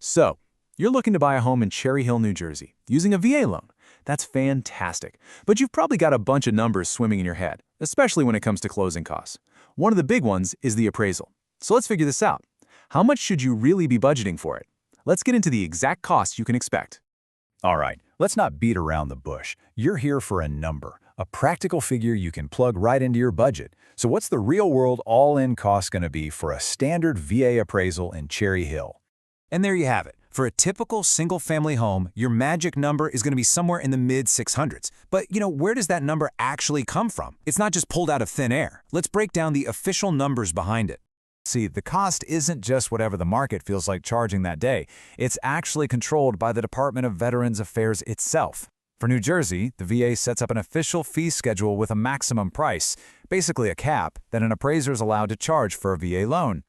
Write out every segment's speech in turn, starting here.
So, you're looking to buy a home in Cherry Hill, New Jersey, using a VA loan. That's fantastic. But you've probably got a bunch of numbers swimming in your head, especially when it comes to closing costs. One of the big ones is the appraisal. So let's figure this out. How much should you really be budgeting for it? Let's get into the exact cost you can expect. All right, let's not beat around the bush. You're here for a number, a practical figure you can plug right into your budget. So what's the real-world all-in cost going to be for a standard VA appraisal in Cherry Hill? And there you have it. For a typical single-family home, your magic number is going to be somewhere in the mid-600s. But, where does that number actually come from? It's not just pulled out of thin air. Let's break down the official numbers behind it. See, the cost isn't just whatever the market feels like charging that day. It's actually controlled by the Department of Veterans Affairs itself. For New Jersey, the VA sets up an official fee schedule with a maximum price, basically a cap, that an appraiser is allowed to charge for a VA loan.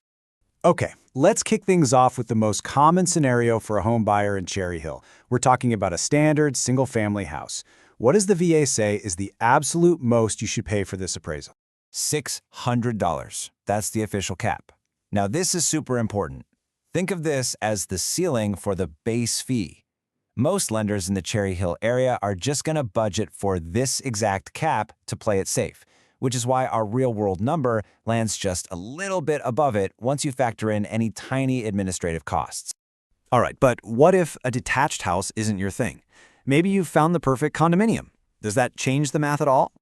Okay, let's kick things off with the most common scenario for a home buyer in Cherry Hill. We're talking about a standard single-family house. What does the VA say is the absolute most you should pay for this appraisal? $600. That's the official cap. Now, this is super important. Think of this as the ceiling for the base fee. Most lenders in the Cherry Hill area are just going to budget for this exact cap to play it safe, which is why our real-world number lands just a little bit above it once you factor in any tiny administrative costs. All right, but what if a detached house isn't your thing? Maybe you've found the perfect condominium. Does that change the math at all?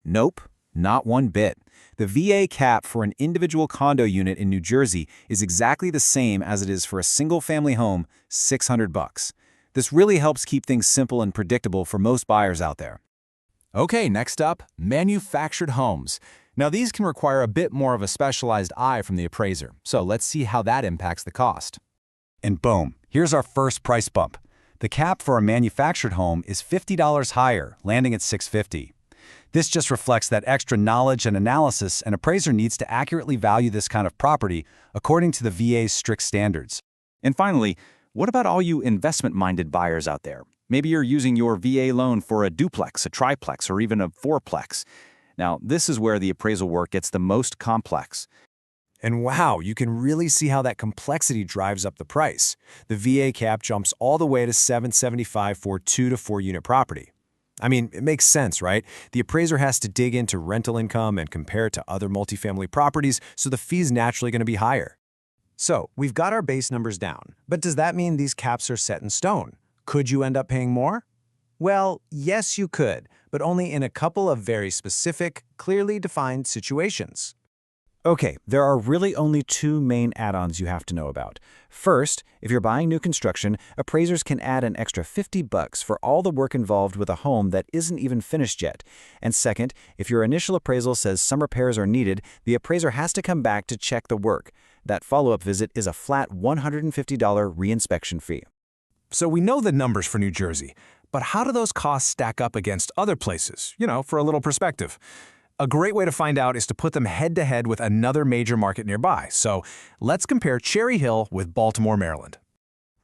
Nope, not one bit. The VA cap for an individual condo unit in New Jersey is exactly the same as it is for a single-family home, $600. This really helps keep things simple and predictable for most buyers out there. Okay, next up, manufactured homes. Now these can require a bit more of a specialized eye from the appraiser, so let's see how that impacts the cost. And boom, here's our first price bump. The cap for a manufactured home is $50 higher, landing at $650. This just reflects that extra knowledge and analysis an appraiser needs to accurately value this kind of property according to the VA's strict standards. And finally, what about all you investment-minded buyers out there? Maybe you're using your VA loan for a duplex, a triplex, or even a fourplex. Now, this is where the appraisal work gets the most complex. And wow, you can really see how that complexity drives up the price. The VA cap jumps all the way to $775 for 2 to 4 unit property. I mean, it makes sense, right? The appraiser has to dig into rental income and compare it to other multifamily properties, so the fee's naturally going to be higher. So, we've got our base numbers down, but does that mean these caps are set in stone? Could you end up paying more? Well, yes, you could, but only in a couple of very specific, clearly defined situations. Okay, there are really only two main add-ons you have to know about. First, if you're buying new construction, appraisers can add an extra $50 for all the work involved with a home that isn't even finished yet. And second, if your initial appraisal says some repairs are needed, the appraiser has to come back to check the work. That follow-up visit is a flat $150 reinspection fee. So we know the numbers for New Jersey, but how do those costs stack up against other places, for a little perspective? A great way to find out is to put them head-to-head with another major market nearby. So let's compare Cherry Hill with Baltimore, Maryland.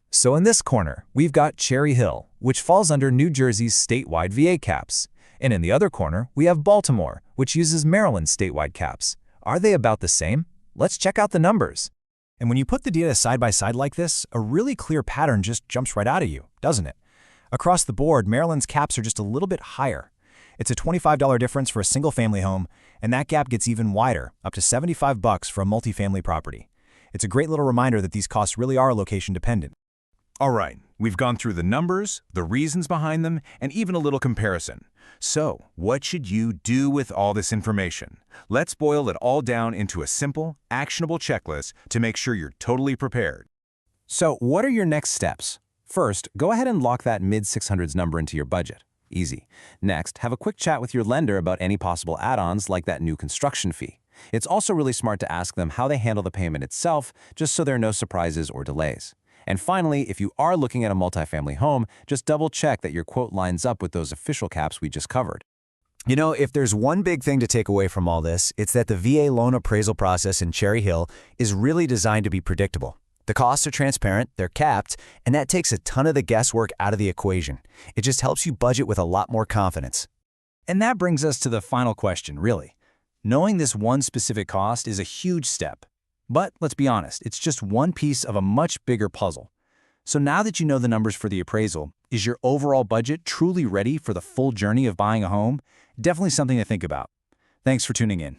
So in this corner, we've got Cherry Hill, which falls under New Jersey's statewide VA caps. And in the other corner, we have Baltimore, which uses Maryland's statewide caps. Are they about the same? Let's check out the numbers. And when you put the data side by side like this, a really clear pattern just jumps right out at you, doesn't it? Across the board, Maryland's caps are just a little bit higher. It's a $25 difference for a single-family home, and that gap gets even wider, up to $75 for a multifamily property. It's a great little reminder that these costs really are location-dependent. All right, we've gone through the numbers, the reasons behind them, and even a little comparison. So, what should you do with all this information? Let's boil it all down into a simple, actionable checklist to make sure you're totally prepared. So, what are your next steps? First, go ahead and lock that mid-600s number into your budget. Easy. Next, have a quick chat with your lender about any possible add-ons like that new construction fee. It's also really smart to ask them how they handle the payment itself, just so there are no surprises or delays. And finally, if you are looking at a multifamily home, just double-check that your quote lines up with those official caps we just covered. If there's one big thing to take away from all this, it's that the VA loan appraisal process in Cherry Hill is really designed to be predictable. The costs are transparent, they're capped, and that takes a ton of the guesswork out of the equation. It just helps you budget with a lot more confidence. And that brings us to the final question, really. Knowing this one specific cost is a huge step. But let's be honest, it's just one piece of a much bigger puzzle. So now that you know the numbers for the appraisal, is your overall budget truly ready for the full journey of buying a home? Definitely something to think about. Thanks for tuning in.